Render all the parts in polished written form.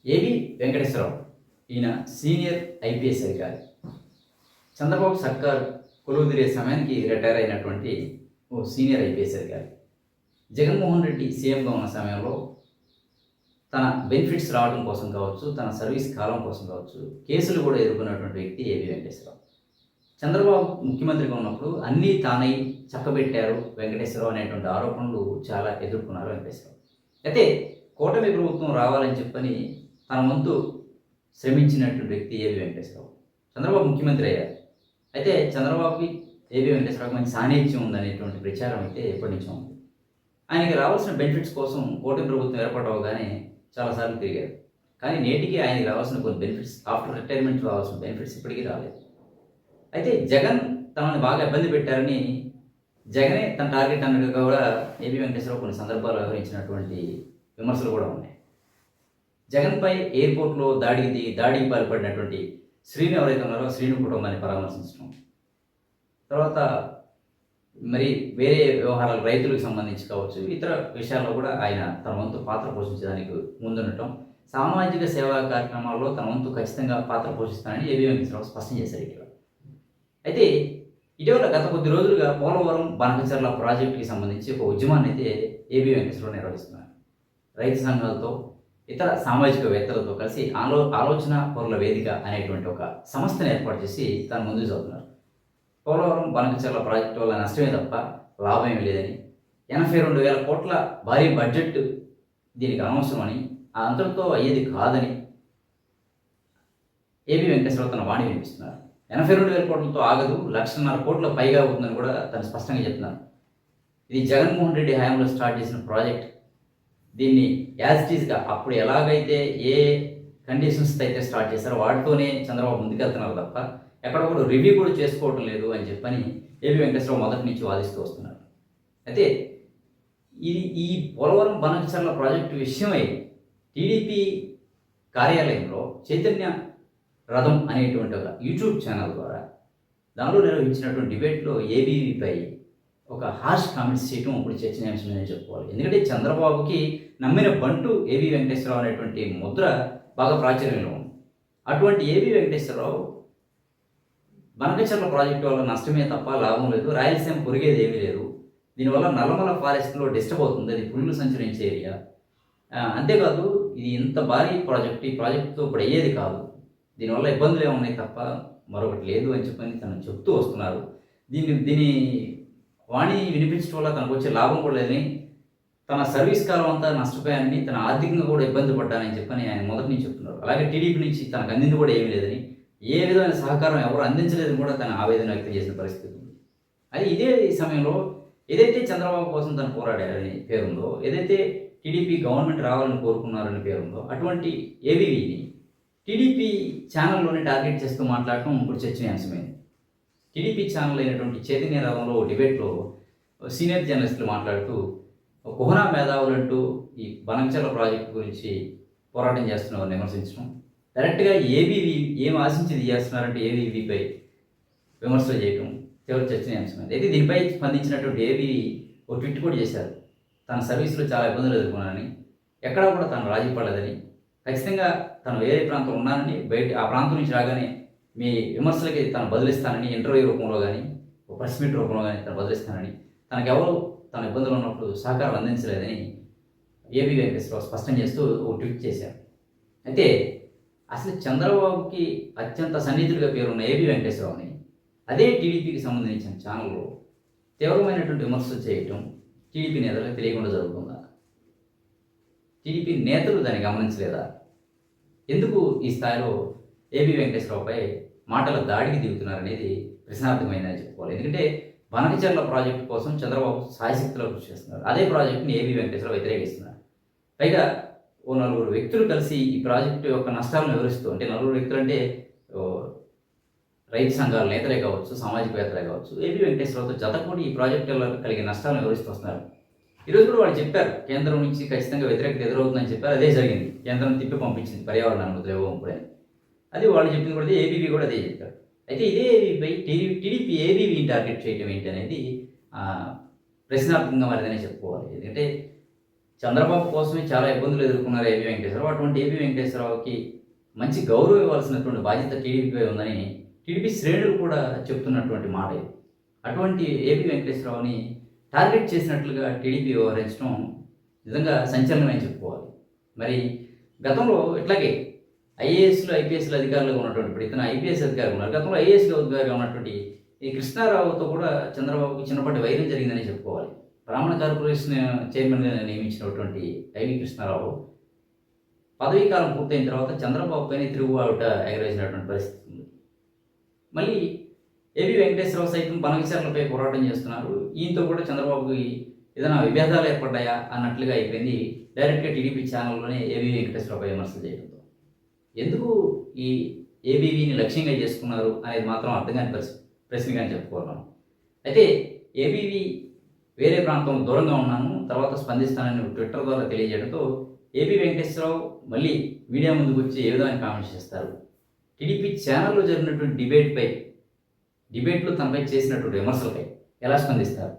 ఏవి వెంకటేశ్వరరావు ఈయన senior IPS అధికారి. చంద్రబాబు సర్కార్ కొలువుదీరే సమయానికి రిటైర్ అయినటువంటి ఓ సీనియర్ ఐపీఎస్ అధికారి. జగన్మోహన్ రెడ్డి సీఎంగా ఉన్న సమయంలో తన బెనిఫిట్స్ రావడం కోసం కావచ్చు, తన సర్వీస్ కాలం కోసం కావచ్చు, కేసులు కూడా ఎదుర్కొన్నటువంటి వ్యక్తి ఏవి వెంకటేశ్వరరావు. చంద్రబాబు ముఖ్యమంత్రిగా ఉన్నప్పుడు అన్నీ తానై చక్కబెట్టారు వెంకటేశ్వరరావు అనేటువంటి ఆరోపణలు చాలా ఎదుర్కొన్నారు వెంకటేశ్వరరావు. అయితే కూటమి ప్రభుత్వం రావాలని చెప్పని తన వంతు శ్రమించినటువంటి వ్యక్తి ఏవి వెంకటేశ్వరరావు. చంద్రబాబు ముఖ్యమంత్రి అయ్యారు. అయితే చంద్రబాబుకి ఏవి వెంకటేశ్వరరావుకి మంచి సాన్నిధ్యం ఉందనేటువంటి ప్రచారం అయితే ఎప్పటి నుంచో ఉంది. ఆయనకి రావాల్సిన బెనిఫిట్స్ కోసం కూటమి ప్రభుత్వం ఏర్పాటవగానే చాలాసార్లు తిరిగారు. కానీ నేటికి ఆయనకి రావాల్సిన కొన్ని బెనిఫిట్స్, ఆఫ్టర్ రిటైర్మెంట్ రావాల్సిన బెనిఫిట్స్ ఇప్పటికీ రాలేదు. అయితే జగన్ తనని బాగా ఇబ్బంది పెట్టారని జగనే తన టార్గెట్ అన్నట్టుగా కూడా ఏబి వెంకటేశ్వరరావు కొన్ని సందర్భాలు వ్యవహరించినటువంటి విమర్శలు కూడా ఉన్నాయి. జగన్పై ఎయిర్పోర్ట్లో దాడికి పాల్పడినటువంటి శ్రీను ఎవరైతే ఉన్నారో శ్రీను కుటుంబాన్ని పరామర్శించడం, తర్వాత మరి వేరే వ్యవహారాలు రైతులకు సంబంధించి కావచ్చు, ఇతర విషయాల్లో కూడా ఆయన తన వంతు పాత్ర పోషించడానికి ముందుండటం, సామాజిక సేవా కార్యక్రమాల్లో తన వంతు ఖచ్చితంగా పాత్ర పోషిస్తానని ఏబి వెంకటేశ్వరరావు స్పష్టం చేశారు ఇటీవల. అయితే ఇటీవల గత కొద్ది రోజులుగా పోలవరం బనకచర్ల ప్రాజెక్టుకి సంబంధించి ఒక ఉద్యమాన్ని అయితే ఏబి వెంకటేశ్వరరావు నిర్వహిస్తున్నారు. రైతు సంఘాలతో, ఇతర సామాజికవేత్తలతో కలిసి ఆలోచన పౌరుల వేదిక అనేటువంటి ఒక సంస్థను ఏర్పాటు చేసి తను ముందుకు చదువుతున్నారు. పోలవరం బనకచర్ల ప్రాజెక్టు వల్ల నష్టమే తప్ప లాభం ఏమి లేదని, 82,000 కోట్ల భారీ బడ్జెట్ దీనికి అనవసరమని, అంతటితో అయ్యేది కాదని ఏబి వెంకటేశ్వరరావు తన వాణి వినిపిస్తున్నారు. 82,000 కోట్లతో ఆగదు, 1,50,000 కోట్ల పైగా అవుతుందని కూడా తను స్పష్టంగా చెప్తున్నారు. ఇది జగన్మోహన్ రెడ్డి హయాంలో స్టార్ట్ చేసిన ప్రాజెక్ట్. దీన్ని యాజ్ ఇట్ ఈస్గా అప్పుడు ఎలాగైతే ఏ కండిషన్స్ అయితే స్టార్ట్ చేశారో వాటితోనే చంద్రబాబు ముందుకెళ్తున్నారు తప్ప ఎక్కడ కూడా రివ్యూ కూడా చేసుకోవటం లేదు అని చెప్పని ఏబి వెంకటేశ్వరరావు మొదటి నుంచి వాదిస్తూ వస్తున్నారు. అయితే ఈ పోలవరం బనకచర్ల ప్రాజెక్టు విషయమై టీడీపీ కార్యాలయంలో చైతన్య రథం అనేటువంటి ఒక యూట్యూబ్ ఛానల్ ద్వారా దానిలో నిర్వహించినటువంటి డిబేట్లో ఏబీవీపై ఒక హార్ష్ కామెంట్స్ చేయడం ఇప్పుడు చర్చనీయాంశమని చెప్పుకోవాలి. ఎందుకంటే చంద్రబాబుకి నమ్మిన బంటు ఏబి వెంకటేశ్వరరావు అనేటువంటి ముద్ర బాగా ప్రాచుర్యంలో ఉంది. అటువంటి ఏబి వెంకటేశ్వరరావు బనకచర్ల ప్రాజెక్టు వల్ల నష్టమే తప్ప లాభం లేదు, రాయలసీమ పొరిగేది ఏమీ లేదు, దీనివల్ల నల్లమల ఫారెస్ట్లో డిస్టర్బ్ అవుతుంది, అది పులులు సంచరించే ఏరియా, అంతేకాదు ఇది ఇంత భారీ ప్రాజెక్ట్, ఈ ప్రాజెక్టుతో ఇప్పుడు అయ్యేది కాదు, దీనివల్ల ఇబ్బందులు ఏమున్నాయి తప్ప మరొకటి లేదు అని చెప్పని తను చెప్తూ వస్తున్నారు. దీని వాణి వినిపించడం వల్ల తనకు వచ్చే లాభం కూడా లేదని, తన సర్వీస్ కాలం అంతా నష్టపోయానని, తన ఆర్థికంగా కూడా ఇబ్బంది పడ్డానని చెప్పని ఆయన మొదటి నుంచి చెప్తున్నారు. అలాగే టీడీపీ నుంచి తనకు అందింది కూడా ఏమీ లేదని, ఏ విధమైన సహకారం ఎవరు అందించలేదని కూడా తన ఆవేదన వ్యక్తం చేసిన పరిస్థితి ఉంది. అది ఇదే సమయంలో ఏదైతే చంద్రబాబు కోసం తను పోరాడారని పేరుందో, ఏదైతే టీడీపీ గవర్నమెంట్ రావాలని కోరుకున్నారని పేరుందో, అటువంటి ఏబీవీని టీడీపీ ఛానల్లోనే టార్గెట్ చేస్తూ మాట్లాడటం ఇప్పుడు చర్చనీయాంశమైంది. టీడీపీ ఛానల్ అయినటువంటి చైతన్య రథంలో డిబేట్లో సీనియర్ జర్నలిస్టులు మాట్లాడుతూ కుహనా మేధావులంటూ ఈ బనకచర్ల ప్రాజెక్టు గురించి పోరాటం చేస్తున్నారని విమర్శించడం, డైరెక్ట్గా ఏబీవీ ఏం ఆశించి చేస్తున్నారంటే ఏబీవీపై విమర్శలు చేయటం తీవ్ర చర్చనీయాంశమైంది. అయితే దీనిపై స్పందించినటువంటి ఏబీవీ ఒక ట్వీట్ కూడా చేశారు. తన సర్వీసులో చాలా ఇబ్బందులు ఎదుర్కొన్నానని, ఎక్కడా కూడా తను రాజీ పడలేదని, ఖచ్చితంగా తను వేరే ప్రాంతం ఉన్నానని, ఆ ప్రాంతం నుంచి రాగానే మీ విమర్శలకి తను బదులిస్తానని, ఇంటర్వ్యూ రూపంలో కానీ ఒక ప్రెస్ మీట్ రూపంలో కానీ తను బదులిస్తానని, తనకెవరు తన ఇబ్బందులు ఉన్నప్పుడు సహకారం అందించలేదని ఏబి వెంకటేశ్వరరావు స్పష్టం చేస్తూ ఒక ట్వీట్ చేశారు. అయితే అసలు చంద్రబాబుకి అత్యంత సన్నిహితుడిగా పేరున్న ఏబి వెంకటేశ్వరరావుని అదే టీడీపీకి సంబంధించిన ఛానల్లో తీవ్రమైనటువంటి విమర్శలు చేయటం టీడీపీ నేతలకు తెలియకుండా జరుగుతుందా? టీడీపీ నేతలు దాన్ని గమనించలేదా? ఎందుకు ఈ స్థాయిలో ఏబి వెంకటేశ్వరరావుపై మాటల దాడికి దిగుతున్నారనేది ప్రశ్నార్థకమైందని చెప్పుకోవాలి. ఎందుకంటే బనకచర్ల ప్రాజెక్టు కోసం చంద్రబాబు సాయశక్తిలో కృషి చేస్తున్నారు. అదే ప్రాజెక్టుని ఏబి వెంకటేశ్వరరావు వ్యతిరేకిస్తున్నారు. పైగా ఓ 4 వ్యక్తులు కలిసి ఈ ప్రాజెక్టు యొక్క నష్టాలను వివరిస్తూ, అంటే 4 వ్యక్తులు అంటే రైతు సంఘాల నేతలే కావచ్చు, సామాజికవేత్తలే కావచ్చు, ఏబి వెంకటేశ్వరరావుతో జతకూడి ఈ ప్రాజెక్టు వల్ల కలిగే నష్టాలను వివరిస్తూ వస్తున్నారు. ఈరోజు కూడా వాళ్ళు చెప్పారు, కేంద్రం నుంచి ఖచ్చితంగా వ్యతిరేకత ఎదురవుతుందని చెప్పారు. అదే జరిగింది. కేంద్రం తిప్పి పంపించింది పర్యావరణ అనుమతులు ఇవ్వకపోవడానికి. అది వాళ్ళు చెప్పింది కూడా, ఏబీవీ కూడా అదే చెప్పారు. అయితే ఇదే ఏబీపై టీడీపీ ఏబీవీని టార్గెట్ చేయడం ఏంటి అనేది ప్రశ్నార్థకంగా మారిందనే చెప్పుకోవాలి. ఎందుకంటే చంద్రబాబు కోసమే చాలా ఇబ్బందులు ఎదుర్కొన్నారు ఏబీ వెంకటేశ్వరరావు. అటువంటి ఏబీ వెంకటేశ్వరరావుకి మంచి గౌరవం ఇవ్వాల్సినటువంటి బాధ్యత టీడీపీపై ఉందని టీడీపీ శ్రేణులు కూడా చెప్తున్నటువంటి మాట ఇది. అటువంటి ఏబీ వెంకటేశ్వరరావుని టార్గెట్ చేసినట్లుగా టీడీపీ వ్యవహరించడం నిజంగా సంచలనమే చెప్పుకోవాలి. మరి గతంలో ఇట్లాగే ఐఏఎస్లు ఐపీఎస్లు అధికారులుగా ఉన్నటువంటి, ఇప్పుడు ఇతను ఐపీఎస్ అధికారులు ఉన్నారు, గతంలో ఐఏఎస్ అధికారిగా ఉన్నటువంటి ఈ కృష్ణారావుతో కూడా చంద్రబాబుకి చిన్నపాటి వైరం జరిగిందని చెప్పుకోవాలి. బ్రాహ్మణ కార్పొరేషన్ చైర్మన్గా నియమించినటువంటి ఐవి కృష్ణారావు పదవీ కాలం పూర్తయిన తర్వాత చంద్రబాబు పైన తిరుగుబాట ఎగరేసినటువంటి పరిస్థితి ఉంది. మళ్ళీ ఏబీ వెంకటేశ్వరరావు సైతం బనవిచారణలపై పోరాటం చేస్తున్నారు. ఈయనతో కూడా చంద్రబాబుకి ఏదైనా విభేదాలు ఏర్పడ్డాయా అన్నట్లుగా అయిపోయింది. డైరెక్ట్గా టీడీపీ ఛానల్లోనే ఏబీ వెంకటేశ్వరరావుపై విమర్శలు చేయడంతో ఎందుకు ఈ ఏబీవీని లక్ష్యంగా చేసుకున్నారు అనేది మాత్రం అర్థం కాని ప్రశ్నగా చెప్పుకోవాలి మనం. అయితే ఏబీవీ వేరే ప్రాంతం దూరంగా ఉన్నాను, తర్వాత స్పందిస్తానని ట్విట్టర్ ద్వారా తెలియజేయడంతో ఏబీ వెంకటేశ్వరరావు మళ్ళీ మీడియా ముందుకు వచ్చి ఏ విధమైన కామెంట్స్ చేస్తారు, టీడీపీ ఛానల్లో జరిగినటువంటి డిబేట్లో తనపై చేసినటువంటి విమర్శలపై ఎలా స్పందిస్తారు,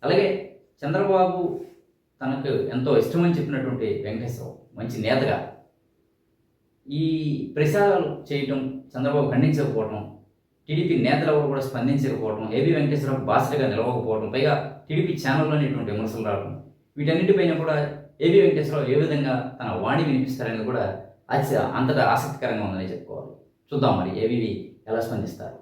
అలాగే చంద్రబాబు తనకు ఎంతో ఇష్టమని చెప్పినటువంటి వెంకటేశ్వరరావు మంచి నేతగా ఈ ప్రచారాలు చేయటం చంద్రబాబు ఖండించకపోవడం, టీడీపీ నేతలు ఎవరు కూడా స్పందించకపోవడం, ఏబీ వెంకటేశ్వరరావు బాసటగా నిలవకపోవడం, పైగా టీడీపీ ఛానల్లోనే ఇటువంటి విమర్శలు రావడం, వీటన్నిటిపైన కూడా ఏబీ వెంకటేశ్వరరావు ఏ విధంగా తన వాణి వినిపిస్తారనేది కూడా అంతటా ఆసక్తికరంగా ఉందని చెప్పుకోవాలి. చూద్దాం మరి ఏబీవీ ఎలా స్పందిస్తారు.